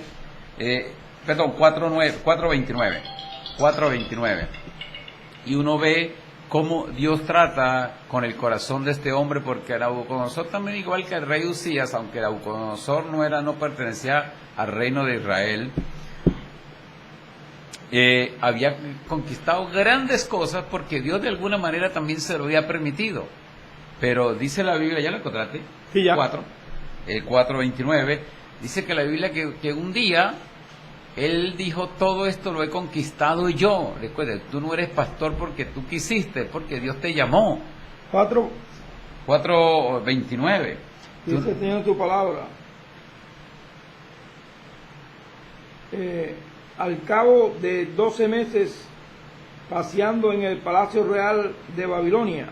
B: 4:29. Y uno ve cómo Dios trata con el corazón de este hombre, porque Nabucodonosor también, igual que el rey Usías, aunque Nabucodonosor no pertenecía al reino de Israel, había conquistado grandes cosas porque Dios de alguna manera también se lo había permitido. Pero dice la Biblia, ¿ya lo encontraste?
A: Sí, ya.
B: 4:29, dice que la Biblia que un día él dijo: todo esto lo he conquistado yo. Recuerda, tú no eres pastor porque tú quisiste, porque Dios te llamó. 4:29.
A: Dice el Señor tu palabra. Al cabo de 12 meses paseando en el palacio real de Babilonia,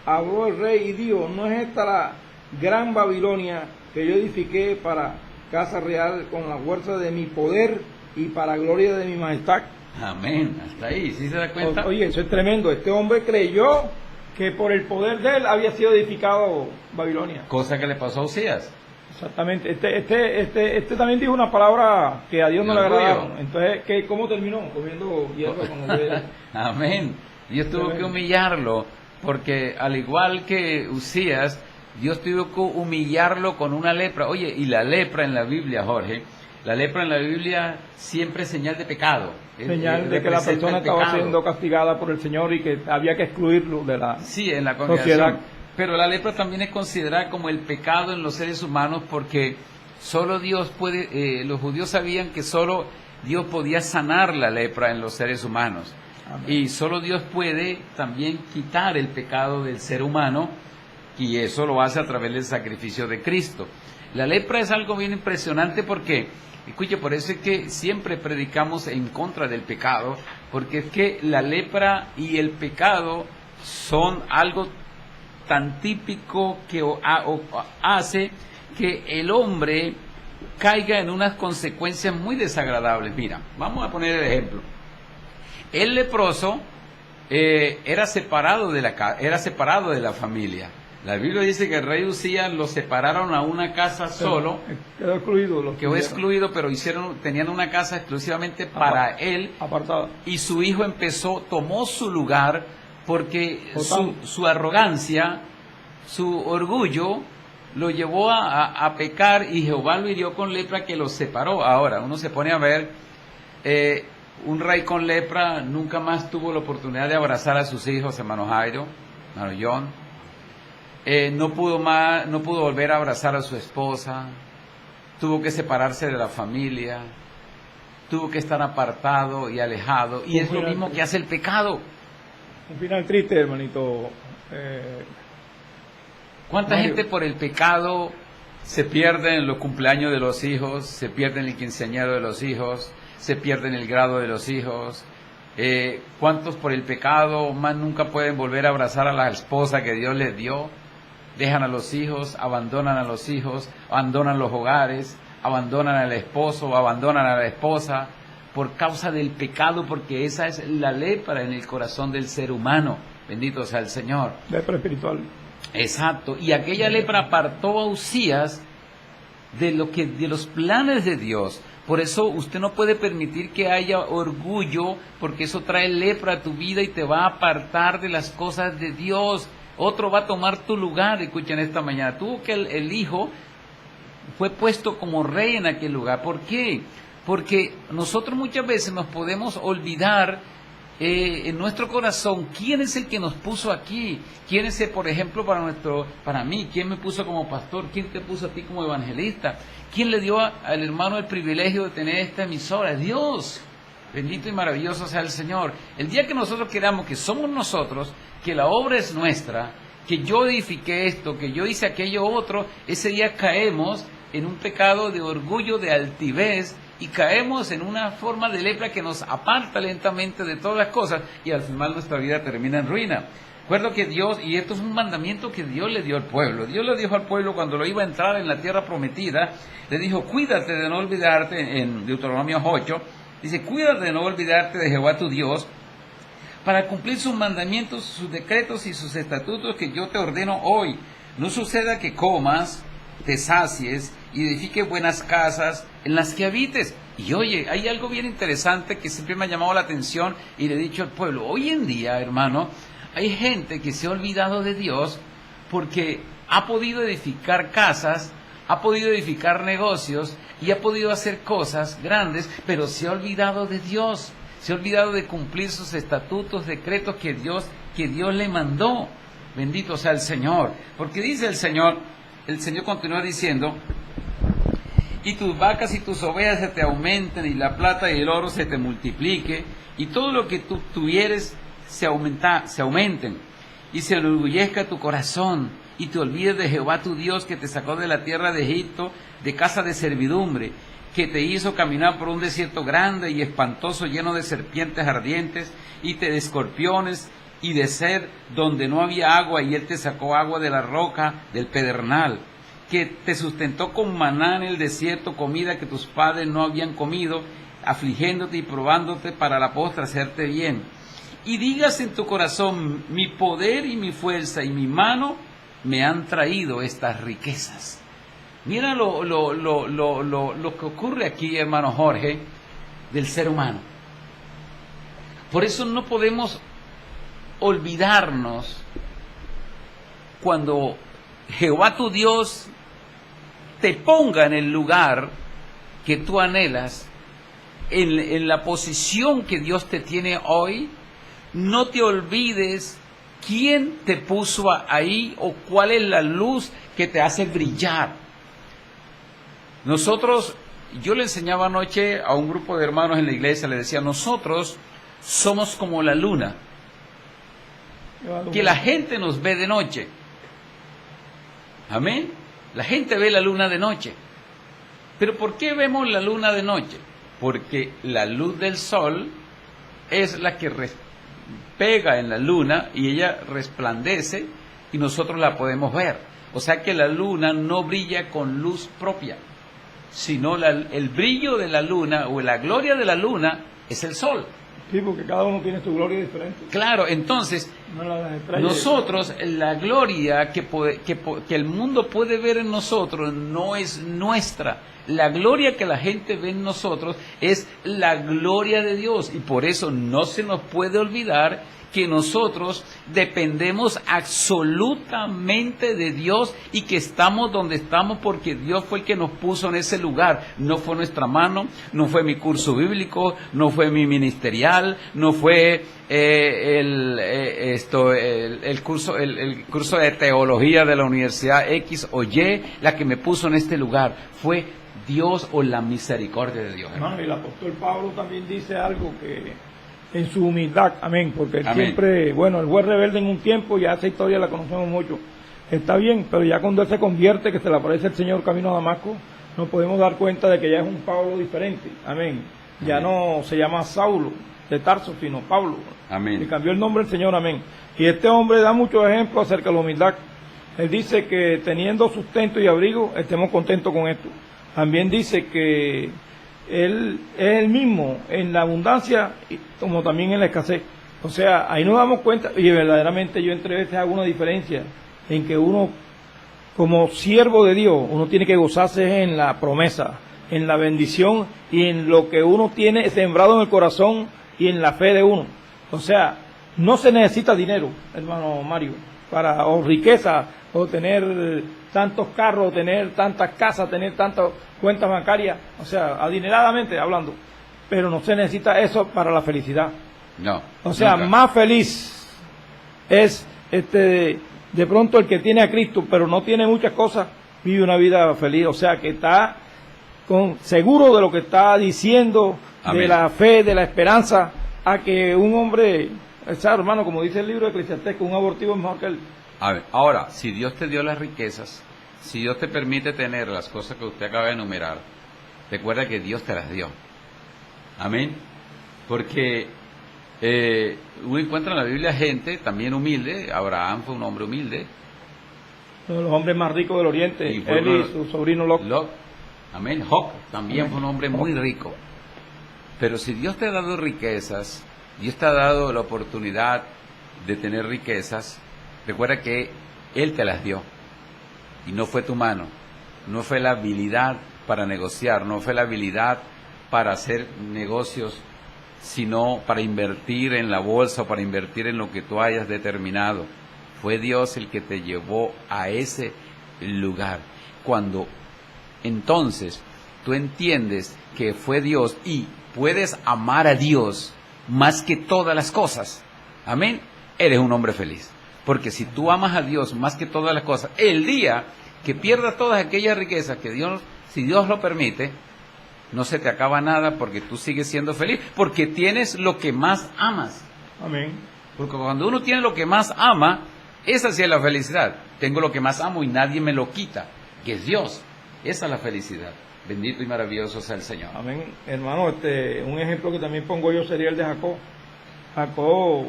A: habló el rey y dijo: ¿no es esta la gran Babilonia que yo edifiqué para casa real con la fuerza de mi poder y para gloria de mi majestad?
B: Amén, hasta ahí, ¿sí se da cuenta?
A: Oye, eso es tremendo. Este hombre creyó que por el poder de él había sido edificado Babilonia.
B: Cosa que le pasó a Usías.
A: Exactamente. Este también dijo una palabra que a Dios no le agradaron. Entonces, ¿cómo terminó? Comiendo hierba con el
B: Amén. Dios tuvo que humillarlo, porque al igual que Usías, Dios tuvo que humillarlo con una lepra. Oye, y la lepra en la Biblia, Jorge, la lepra en la Biblia siempre es señal de pecado.
A: Señal de que la persona estaba siendo castigada por el Señor y que había que excluirlo de la
B: en la congregación. Pero la lepra también es considerada como el pecado en los seres humanos, porque solo Dios puede, los judíos sabían que solo Dios podía sanar la lepra en los seres humanos. Amén. Y solo Dios puede también quitar el pecado del ser humano, y eso lo hace a través del sacrificio de Cristo. La lepra es algo bien impresionante porque, escuche, por eso es que siempre predicamos en contra del pecado, porque es que la lepra y el pecado son algo tan típico que hace que el hombre caiga en unas consecuencias muy desagradables. Mira, vamos a poner el ejemplo. El leproso era separado de la familia. La Biblia dice que el rey Usías lo separaron a una casa solo.
A: Quedó
B: excluido, pero tenían una casa exclusivamente para él.
A: Apartada.
B: Y su hijo tomó su lugar, porque su arrogancia, su orgullo, lo llevó a pecar, y Jehová lo hirió con lepra que lo separó. Ahora, uno se pone a ver, un rey con lepra nunca más tuvo la oportunidad de abrazar a sus hijos, hermano Jairo, hermano John. No pudo volver a abrazar a su esposa, tuvo que separarse de la familia, tuvo que estar apartado y alejado, y es lo mismo que hace el pecado.
A: Un final triste, hermanito.
B: ¿Cuánta gente por el pecado se pierde en los cumpleaños de los hijos, se pierde en el quinceañero de los hijos, se pierde en el grado de los hijos? ¿Cuántos por el pecado más nunca pueden volver a abrazar a la esposa que Dios les dio? dejan a los hijos, abandonan los hogares, abandonan al esposo, abandonan a la esposa, por causa del pecado, porque esa es la lepra en el corazón del ser humano. Bendito sea el Señor.
A: Lepra espiritual.
B: Exacto. Y aquella lepra apartó a Uzías de los planes de Dios. Por eso usted no puede permitir que haya orgullo, porque eso trae lepra a tu vida y te va a apartar de las cosas de Dios. Otro va a tomar tu lugar. Escuchen esta mañana. Tuvo que el hijo fue puesto como rey en aquel lugar. ¿Por qué? Porque nosotros muchas veces nos podemos olvidar en nuestro corazón quién es el que nos puso aquí, quién es, por ejemplo, para mí, quién me puso como pastor, quién te puso a ti como evangelista, quién le dio al hermano el privilegio de tener esta emisora. Dios. Bendito y maravilloso sea el Señor. El día que nosotros queramos que somos nosotros, que la obra es nuestra, que yo edifiqué esto, que yo hice aquello otro, ese día caemos en un pecado de orgullo, de altivez, y caemos en una forma de lepra que nos aparta lentamente de todas las cosas, y al final nuestra vida termina en ruina. Recuerdo que Dios, y esto es un mandamiento que Dios le dio al pueblo. Dios le dijo al pueblo cuando lo iba a entrar en la tierra prometida, le dijo: cuídate de no olvidarte, en Deuteronomio 8, dice: cuídate de no olvidarte de Jehová tu Dios, para cumplir sus mandamientos, sus decretos y sus estatutos que yo te ordeno hoy. No suceda que comas, te sacies y edifiques buenas casas en las que habites. Y oye, hay algo bien interesante que siempre me ha llamado la atención y le he dicho al pueblo: hoy en día, hermano, hay gente que se ha olvidado de Dios porque ha podido edificar casas, ha podido edificar negocios y ha podido hacer cosas grandes, pero se ha olvidado de Dios, se ha olvidado de cumplir sus estatutos, decretos que Dios le mandó. Bendito sea el Señor, porque dice el Señor continúa diciendo: y tus vacas y tus ovejas se te aumenten, y la plata y el oro se te multiplique, y todo lo que tú tuvieres se aumenten, y se enorgullezca tu corazón, y te olvides de Jehová tu Dios, que te sacó de la tierra de Egipto, de casa de servidumbre, que te hizo caminar por un desierto grande y espantoso, lleno de serpientes ardientes, y de escorpiones, y de sed donde no había agua, y él te sacó agua de la roca del pedernal, que te sustentó con maná en el desierto, comida que tus padres no habían comido, afligiéndote y probándote para la postre hacerte bien. Y digas en tu corazón: mi poder y mi fuerza y mi mano me han traído estas riquezas. Mira lo que ocurre aquí, hermano Jorge, del ser humano. Por eso no podemos olvidarnos cuando Jehová tu Dios te ponga en el lugar que tú anhelas, en la posición que Dios te tiene hoy. No te olvides quién te puso ahí o cuál es la luz que te hace brillar. Yo le enseñaba anoche a un grupo de hermanos en la iglesia, le decía: nosotros somos como la luna, que la gente nos ve de noche. Amén. La gente ve la luna de noche. ¿Pero por qué vemos la luna de noche? Porque la luz del sol es la que pega en la luna y ella resplandece y nosotros la podemos ver. O sea que la luna no brilla con luz propia, sino el brillo de la luna o la gloria de la luna es el sol.
A: Sí, porque cada uno tiene su gloria diferente.
B: Claro, entonces, nosotros, la gloria que el mundo puede ver en nosotros no es nuestra. La gloria que la gente ve en nosotros es la gloria de Dios. Y por eso no se nos puede olvidar que nosotros dependemos absolutamente de Dios y que estamos donde estamos porque Dios fue el que nos puso en ese lugar. No fue nuestra mano, no fue mi curso bíblico, no fue mi ministerial, no fue el curso de teología de la Universidad X o Y la que me puso en este lugar. Fue Dios o la misericordia de Dios.
A: Hermano, y el apóstol Pablo también dice algo que en su humildad, amén, porque él siempre, bueno, él fue rebelde en un tiempo, ya esa historia la conocemos mucho, está bien, pero ya cuando él se convierte, que se le aparece el Señor camino a Damasco, nos podemos dar cuenta de que ya es un Pablo diferente, amén, ya no se llama Saulo de Tarso, sino Pablo,
B: amén,
A: le cambió el nombre el Señor, amén, y este hombre da muchos ejemplos acerca de la humildad. Él dice que teniendo sustento y abrigo, estemos contentos con esto. También dice que Él es el mismo en la abundancia como también en la escasez. O sea, ahí nos damos cuenta, y verdaderamente yo entre veces hago una diferencia en que uno, como siervo de Dios, uno tiene que gozarse en la promesa, en la bendición y en lo que uno tiene sembrado en el corazón y en la fe de uno. O sea, no se necesita dinero, hermano Mario, o riqueza, o tener tantos carros, tener tantas casas, tener tantas cuentas bancarias, o sea, adineradamente hablando, pero no se necesita eso para la felicidad.
B: No.
A: O sea,
B: nunca.
A: más feliz es de pronto el que tiene a Cristo, pero no tiene muchas cosas, vive una vida feliz, o sea, que está seguro de lo que está diciendo,
B: Amén.
A: de la fe, de la esperanza, a que un hombre, hermano, como dice el libro de Eclesiastés, que un abortivo es mejor que él.
B: A ver, ahora, si Dios te dio las riquezas, si Dios te permite tener las cosas que usted acaba de enumerar, recuerda que Dios te las dio. Amén. Porque uno encuentra en la Biblia gente también humilde. Abraham fue un hombre humilde.
A: Uno de los hombres más ricos del Oriente,
B: Y fue
A: él y su sobrino Lot.
B: Amén. Job también
A: Amén.
B: fue un hombre muy rico. Pero si Dios te ha dado riquezas, Dios te ha dado la oportunidad de tener riquezas, recuerda que Él te las dio. Y no fue tu mano, no fue la habilidad para negociar, no fue la habilidad para hacer negocios, sino para invertir en la bolsa o para invertir en lo que tú hayas determinado. Fue Dios el que te llevó a ese lugar. Cuando entonces tú entiendes que fue Dios y puedes amar a Dios más que todas las cosas, amén, eres un hombre feliz. Porque si tú amas a Dios más que todas las cosas, el día que pierdas todas aquellas riquezas que Dios, si Dios lo permite, no se te acaba nada porque tú sigues siendo feliz, porque tienes lo que más amas.
A: Amén.
B: Porque cuando uno tiene lo que más ama, esa sí es la felicidad. Tengo lo que más amo y nadie me lo quita, que es Dios. Esa es la felicidad. Bendito y maravilloso sea el Señor.
A: Amén. Hermano, un ejemplo que también pongo yo sería el de Jacob. Jacob,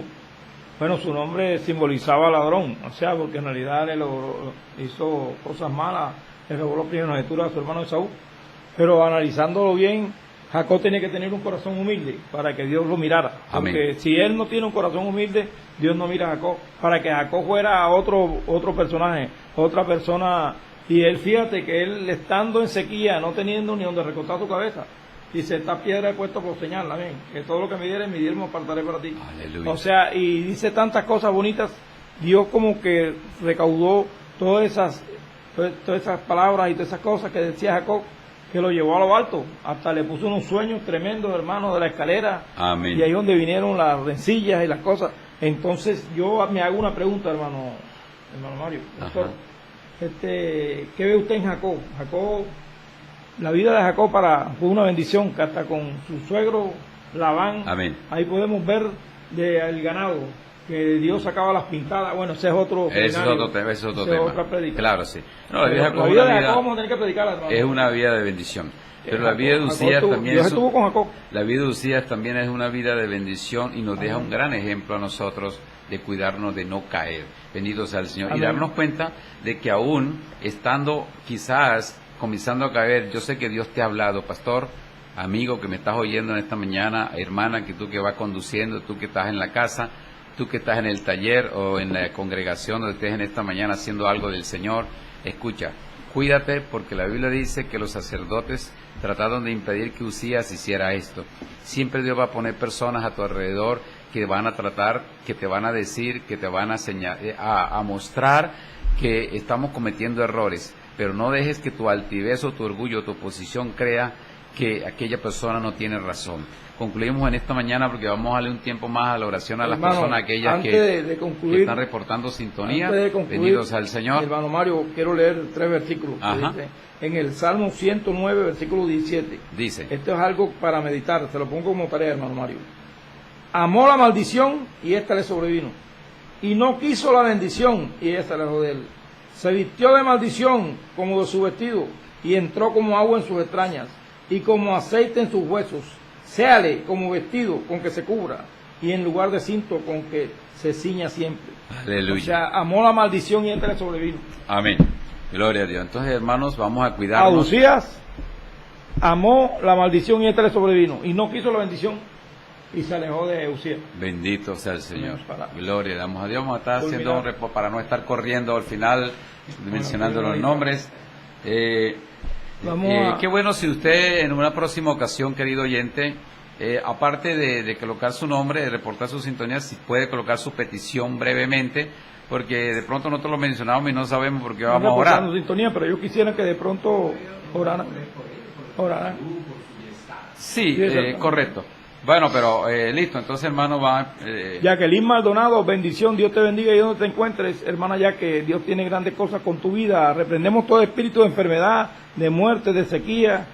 A: bueno, su nombre simbolizaba ladrón, o sea, porque en realidad él hizo cosas malas, le robó la primogenitura a su hermano Esaú. Pero analizándolo bien, Jacob tenía que tener un corazón humilde para que Dios lo mirara.
B: Amén.
A: Porque si él no tiene un corazón humilde, Dios no mira a Jacob. Para que Jacob fuera otro personaje, otra persona. Y él, fíjate que él estando en sequía, no teniendo ni donde recostar su cabeza, dice, esta piedra he puesto por señal, amén, que todo lo que me dieres, mi diezmo apartaré para ti.
B: Aleluya.
A: O sea, y dice tantas cosas bonitas, Dios como que recaudó todas esas palabras y todas esas cosas que decía Jacob, que lo llevó a lo alto, hasta le puso unos sueños tremendos, hermano, de la escalera.
B: Amén.
A: Y ahí donde vinieron las rencillas y las cosas. Entonces yo me hago una pregunta, hermano Mario, doctor. ¿Qué ve usted en Jacob? Jacob, la vida de Jacob fue una bendición, que hasta con su suegro Labán,
B: Amén.
A: ahí podemos ver del ganado, que Dios sacaba las pintadas. Bueno, ese es otro
B: Ese es otro tema.
A: otra prédica.
B: Claro, sí. No,
A: Pero la vida de Jacob vamos a tener que predicarla, hermano.
B: es una vida de bendición. Pero la
A: Jacob,
B: vida de Usías también
A: Dios estuvo con Jacob.
B: La vida de Usías también es una vida de bendición y nos deja un gran ejemplo a nosotros de cuidarnos de no caer. Bendito sea el Señor.
A: Amén.
B: Y darnos cuenta de que aún estando quizás comenzando a caer, yo sé que Dios te ha hablado, pastor, amigo que me estás oyendo en esta mañana, hermana, que tú que vas conduciendo, tú que estás en la casa, tú que estás en el taller o en la congregación donde estés en esta mañana haciendo algo del Señor, escucha, cuídate porque la Biblia dice que los sacerdotes trataron de impedir que Usías hiciera esto. Siempre Dios va a poner personas a tu alrededor que van a tratar, que te van a decir, que te van a mostrar que estamos cometiendo errores, pero no dejes que tu altivez o tu orgullo, tu posición crea que aquella persona no tiene razón. Concluimos en esta mañana porque vamos a darle un tiempo más a la oración a las
A: Hermano,
B: personas, aquellas
A: antes
B: que
A: de concluir,
B: están reportando sintonía.
A: Antes de concluir,
B: Bendito sea el Señor.
A: Hermano Mario, quiero leer 3 versículos.
B: Ajá.
A: Dice, en el Salmo 109, versículo 17.
B: Dice,
A: Esto es algo para meditar, se lo pongo como tarea, hermano Mario. Amó la maldición y esta le sobrevino. Y no quiso la bendición y esta le dejó de él. Se vistió de maldición como de su vestido y entró como agua en sus extrañas y como aceite en sus huesos. Séale como vestido con que se cubra y en lugar de cinto con que se ciña siempre.
B: Aleluya.
A: O sea, amó la maldición y esta le sobrevino.
B: Amén. Gloria a Dios. Entonces, hermanos, vamos a
A: A
B: cuidarnos.
A: Usías amó la maldición y esta le sobrevino, y no quiso la bendición, y se alejó de Usías.
B: Bendito sea el Señor.
A: Para-
B: Gloria, le damos a Dios. Vamos a estar
A: Culminar.
B: haciendo un reposo para no estar corriendo al final, mencionando los
A: ahorita.
B: nombres.
A: Vamos a-
B: Qué bueno si usted en una próxima ocasión, querido oyente, aparte de colocar su nombre, de reportar su sintonía, si puede colocar su petición brevemente, porque de pronto nosotros lo mencionamos y no sabemos por qué vamos a orar.
A: reportando sintonía, pero yo quisiera que de pronto oraran.
B: Sí,
A: Sí, exacto.
B: correcto. Bueno, pero listo, entonces hermano va...
A: Jacqueline Maldonado, bendición, Dios te bendiga y donde te encuentres, hermana, ya que Dios tiene grandes cosas con tu vida. Reprendemos todo espíritu de enfermedad, de muerte, de sequía,